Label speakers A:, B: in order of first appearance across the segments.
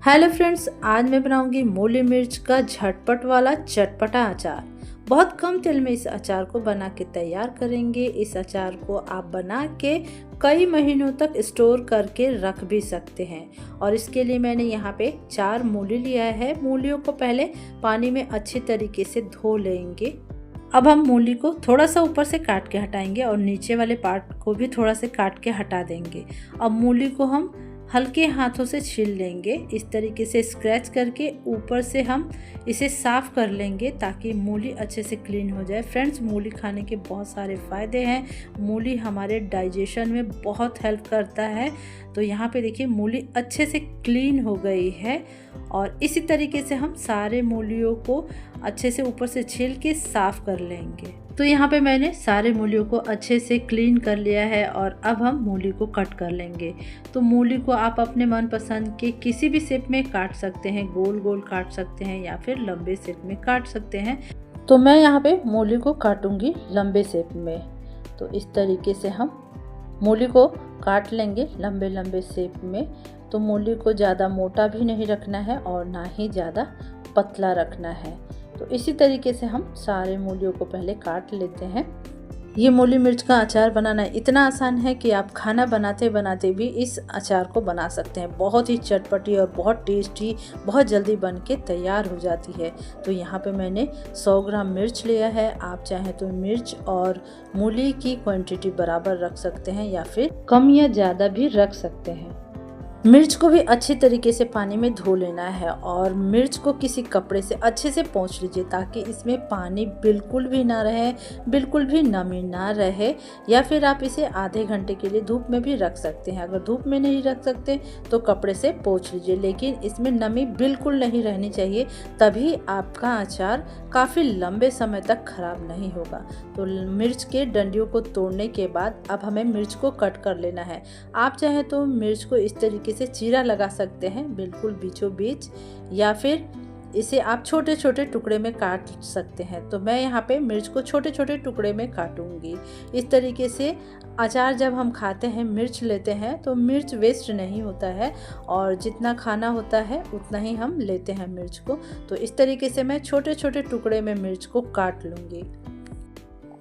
A: Hello friends, आज मैं बनाऊंगी मूली मिर्च का झटपट वाला चटपटा अचार। बहुत कम तेल में इस अचार को बना के तैयार करेंगे। इस अचार को आप बना के कई महीनों तक स्टोर करके रख भी सकते हैं। और इसके लिए मैंने यहाँ पे 4 मूली लिया है। मूलियों को पहले पानी में अच्छी तरीके से धो लेंगे। अब हम मूली को थोड़ा सा ऊपर से काट के हटाएंगे और नीचे वाले पार्ट को भी थोड़ा से काट के हटा देंगे। अब मूली को हम हल्के हाथों से छील लेंगे। इस तरीके से स्क्रैच करके ऊपर से हम इसे साफ़ कर लेंगे ताकि मूली अच्छे से क्लीन हो जाए। फ्रेंड्स, मूली खाने के बहुत सारे फ़ायदे हैं। मूली हमारे डाइजेशन में बहुत हेल्प करता है। तो यहाँ पे देखिए मूली अच्छे से क्लीन हो गई है। और इसी तरीके से हम सारे मूलियों को अच्छे से ऊपर से छील के साफ़ कर लेंगे। तो यहाँ पे मैंने सारे मूलियों को अच्छे से क्लीन कर लिया है और अब हम मूली को कट कर लेंगे। तो मूली को आप अपने मनपसंद के किसी भी शेप में काट सकते हैं, गोल गोल काट सकते हैं या फिर लंबे शेप में काट सकते हैं। तो मैं यहाँ पे मूली को काटूंगी लंबे शेप में। तो इस तरीके से हम मूली को काट लेंगे लंबे लंबे शेप में। तो मूली को ज़्यादा मोटा भी नहीं रखना है और ना ही ज़्यादा पतला रखना है। तो इसी तरीके से हम सारे मूलियों को पहले काट लेते हैं। ये मूली मिर्च का अचार बनाना इतना आसान है कि आप खाना बनाते बनाते भी इस अचार को बना सकते हैं। बहुत ही चटपटी और बहुत टेस्टी, बहुत जल्दी बन के तैयार हो जाती है। तो यहाँ पे मैंने 100 ग्राम मिर्च लिया है। आप चाहें तो मिर्च और मूली की क्वांटिटी बराबर रख सकते हैं या फिर कम या ज़्यादा भी रख सकते हैं। मिर्च को भी अच्छी तरीके से पानी में धो लेना है और मिर्च को किसी कपड़े से अच्छे से पोंछ लीजिए ताकि इसमें पानी बिल्कुल भी ना रहे, बिल्कुल भी नमी ना रहे। या फिर आप इसे आधे घंटे के लिए धूप में भी रख सकते हैं। अगर धूप में नहीं रख सकते तो कपड़े से पोंछ लीजिए, लेकिन इसमें नमी बिल्कुल नहीं रहनी चाहिए, तभी आपका अचार काफ़ी लंबे समय तक खराब नहीं होगा। तो मिर्च के डंडियों को तोड़ने के बाद अब हमें मिर्च को कट कर लेना है। आप चाहें तो मिर्च को इस तरीके से चीरा लगा सकते हैं बिल्कुल बीचों बीच, या फिर इसे आप छोटे छोटे टुकड़े में काट सकते हैं। तो मैं यहाँ पे मिर्च को छोटे छोटे टुकड़े में काटूंगी। इस तरीके से अचार जब हम खाते हैं, मिर्च लेते हैं तो मिर्च वेस्ट नहीं होता है और जितना खाना होता है उतना ही हम लेते हैं मिर्च को। तो इस तरीके से मैं छोटे छोटे टुकड़े में मिर्च को काट लूँगी।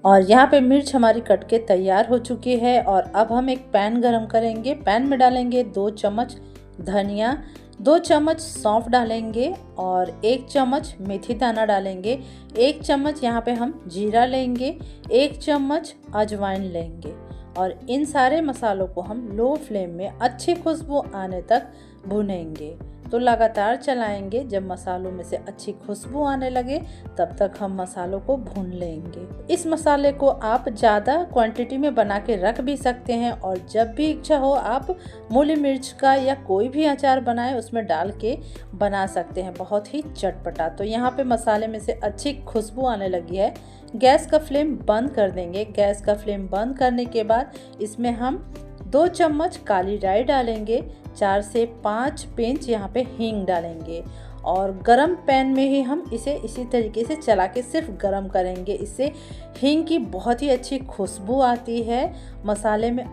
A: और यहाँ पे मिर्च हमारी कट के तैयार हो चुकी है। और अब हम एक पैन गरम करेंगे। पैन में डालेंगे 2 चम्मच धनिया, 2 चम्मच सौंफ डालेंगे और 1 चम्मच मेथी दाना डालेंगे। 1 चम्मच यहाँ पे हम जीरा लेंगे, 1 चम्मच अजवाइन लेंगे। और इन सारे मसालों को हम लो फ्लेम में अच्छी खुशबू आने तक भूनेंगे। तो लगातार चलाएंगे। जब मसालों में से अच्छी खुशबू आने लगे तब तक हम मसालों को भून लेंगे। इस मसाले को आप ज़्यादा क्वांटिटी में बना के रख भी सकते हैं और जब भी इच्छा हो आप मूली मिर्च का या कोई भी अचार बनाए उसमें डाल के बना सकते हैं, बहुत ही चटपटा। तो यहाँ पे मसाले में से अच्छी खुशबू आने लगी है। गैस का फ्लेम बंद कर देंगे। गैस का फ्लेम बंद करने के बाद इसमें हम 2 चम्मच काली राई डालेंगे, 4 से 5 पिंच यहाँ पे हींग डालेंगे और गरम पैन में ही हम इसे इसी तरीके से चला के सिर्फ गरम करेंगे। इससे हींग की बहुत ही अच्छी खुशबू आती है मसाले में।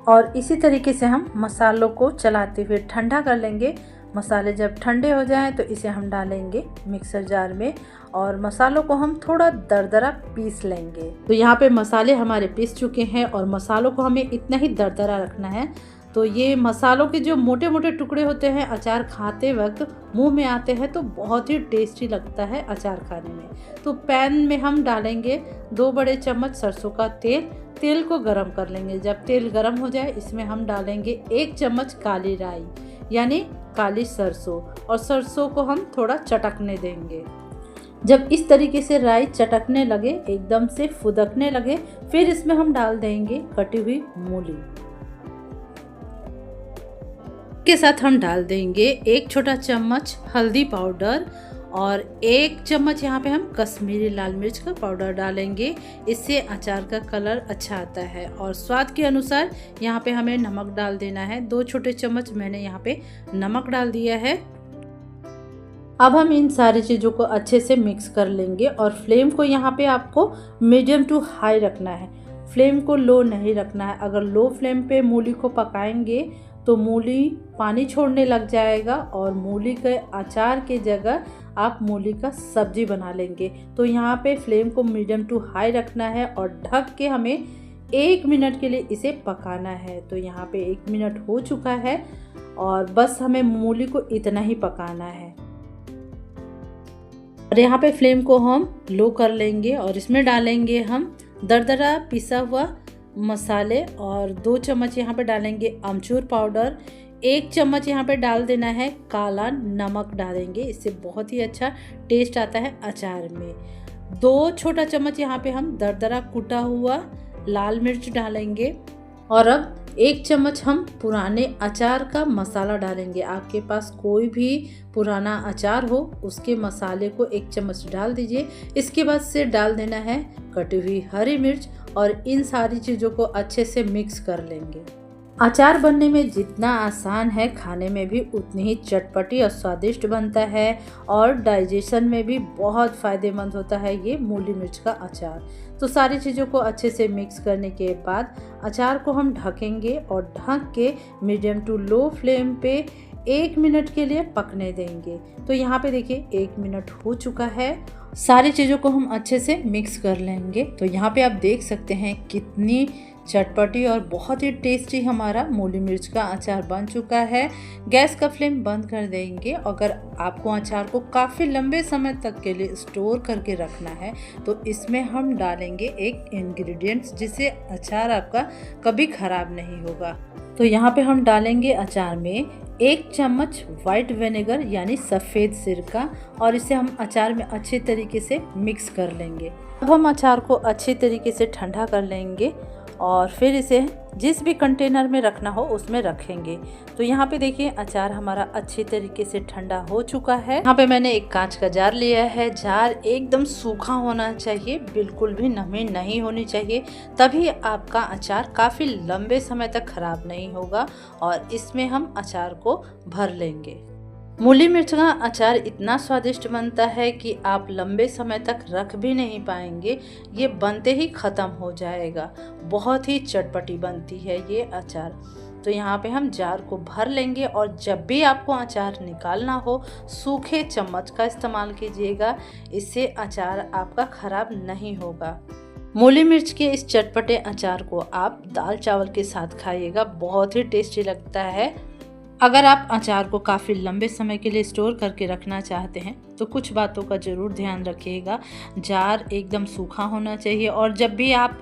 A: और इसी तरीके से हम मसालों को चलाते हुए ठंडा कर लेंगे। मसाले जब ठंडे हो जाएं तो इसे हम डालेंगे मिक्सर जार में और मसालों को हम थोड़ा दरदरा पीस लेंगे। तो यहाँ पे मसाले हमारे पीस चुके हैं और मसालों को हमें इतना ही दरदरा रखना है। तो ये मसालों के जो मोटे मोटे टुकड़े होते हैं अचार खाते वक्त मुंह में आते हैं तो बहुत ही टेस्टी लगता है अचार खाने में। तो पैन में हम डालेंगे 2 बड़े चम्मच सरसों का तेल। तेल को गरम कर लेंगे। जब तेल गरम हो जाए इसमें हम डालेंगे 1 चम्मच काली राई यानी काली सरसों, और सरसों को हम थोड़ा चटकने देंगे। जब इस तरीके से राई चटकने लगे, एकदम से फुदकने लगे, फिर इसमें हम डाल देंगे कटी हुई मूली के साथ हम डाल देंगे 1 छोटा चम्मच हल्दी पाउडर और 1 चम्मच यहाँ पे हम कश्मीरी लाल मिर्च का पाउडर डालेंगे। इससे अचार का कलर अच्छा आता है। और स्वाद के अनुसार यहाँ पे हमें नमक डाल देना है। 2 छोटे चम्मच मैंने यहाँ पे नमक डाल दिया है। अब हम इन सारी चीज़ों को अच्छे से मिक्स कर लेंगे और फ्लेम को यहाँ पे आपको मीडियम टू हाई रखना है। फ्लेम को लो नहीं रखना है। अगर लो फ्लेम पे मूली को पकाएंगे तो मूली पानी छोड़ने लग जाएगा और मूली के अचार की जगह आप मूली का सब्जी बना लेंगे। तो यहाँ पे फ्लेम को मीडियम टू हाई रखना है और ढक के हमें 1 मिनट के लिए इसे पकाना है। तो यहाँ पे 1 मिनट हो चुका है और बस हमें मूली को इतना ही पकाना है। और यहाँ पे फ्लेम को हम लो कर लेंगे और इसमें डालेंगे हम दरदरा पिसा हुआ मसाले और 2 चम्मच यहाँ पे डालेंगे अमचूर पाउडर, 1 चम्मच यहाँ पे डाल देना है काला नमक डालेंगे, इससे बहुत ही अच्छा टेस्ट आता है अचार में। 2 छोटा चम्मच यहाँ पे हम दरदरा कुटा हुआ लाल मिर्च डालेंगे और अब 1 चम्मच हम पुराने अचार का मसाला डालेंगे। आपके पास कोई भी पुराना अचार हो उसके मसाले को 1 चम्मच डाल दीजिए। इसके बाद से डाल देना है कटी हुई हरी मिर्च और इन सारी चीज़ों को अच्छे से मिक्स कर लेंगे। अचार बनने में जितना आसान है खाने में भी उतनी ही चटपटी और स्वादिष्ट बनता है और डाइजेशन में भी बहुत फ़ायदेमंद होता है ये मूली मिर्च का अचार। तो सारी चीज़ों को अच्छे से मिक्स करने के बाद अचार को हम ढकेंगे और ढक के मीडियम टू लो फ्लेम पे 1 मिनट के लिए पकने देंगे। तो यहाँ पे देखिए 1 मिनट हो चुका है। सारी चीज़ों को हम अच्छे से मिक्स कर लेंगे। तो यहाँ पे आप देख सकते हैं कितनी चटपटी और बहुत ही टेस्टी हमारा मूली मिर्च का अचार बन चुका है। गैस का फ्लेम बंद कर देंगे। अगर आपको अचार को काफ़ी लंबे समय तक के लिए स्टोर करके रखना है तो इसमें हम डालेंगे एक इंग्रेडिएंट्स जिससे अचार आपका कभी ख़राब नहीं होगा। तो यहाँ पे हम डालेंगे अचार में 1 चम्मच वाइट विनेगर यानी सफ़ेद सिरका और इसे हम अचार में अच्छे तरीके से मिक्स कर लेंगे। अब हम अचार को अच्छे तरीके से ठंडा कर लेंगे और फिर इसे जिस भी कंटेनर में रखना हो उसमें रखेंगे। तो यहाँ पे देखिए अचार हमारा अच्छे तरीके से ठंडा हो चुका है। यहाँ पे मैंने एक कांच का जार लिया है। जार एकदम सूखा होना चाहिए, बिल्कुल भी नमी नहीं होनी चाहिए, तभी आपका अचार काफ़ी लंबे समय तक खराब नहीं होगा। और इसमें हम अचार को भर लेंगे। मूली मिर्च का अचार इतना स्वादिष्ट बनता है कि आप लंबे समय तक रख भी नहीं पाएंगे, ये बनते ही ख़त्म हो जाएगा। बहुत ही चटपटी बनती है ये अचार। तो यहाँ पे हम जार को भर लेंगे और जब भी आपको अचार निकालना हो सूखे चम्मच का इस्तेमाल कीजिएगा, इससे अचार आपका ख़राब नहीं होगा। मूली मिर्च के इस चटपटे अचार को आप दाल चावल के साथ खाइएगा, बहुत ही टेस्टी लगता है। अगर आप अचार को काफ़ी लंबे समय के लिए स्टोर करके रखना चाहते हैं तो कुछ बातों का ज़रूर ध्यान रखिएगा। जार एकदम सूखा होना चाहिए और जब भी आप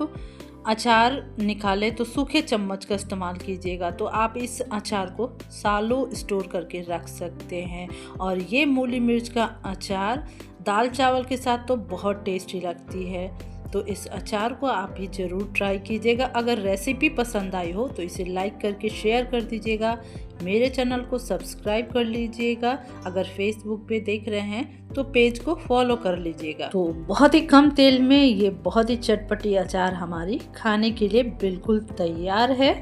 A: अचार निकालें तो सूखे चम्मच का इस्तेमाल कीजिएगा। तो आप इस अचार को सालों स्टोर करके रख सकते हैं। और ये मूली मिर्च का अचार दाल चावल के साथ तो बहुत टेस्टी लगती है। तो इस अचार को आप भी ज़रूर ट्राई कीजिएगा। अगर रेसिपी पसंद आई हो तो इसे लाइक करके शेयर कर दीजिएगा। मेरे चैनल को सब्सक्राइब कर लीजिएगा। अगर फेसबुक पे देख रहे हैं तो पेज को फॉलो कर लीजिएगा। तो बहुत ही कम तेल में ये बहुत ही चटपटी अचार हमारी खाने के लिए बिल्कुल तैयार है।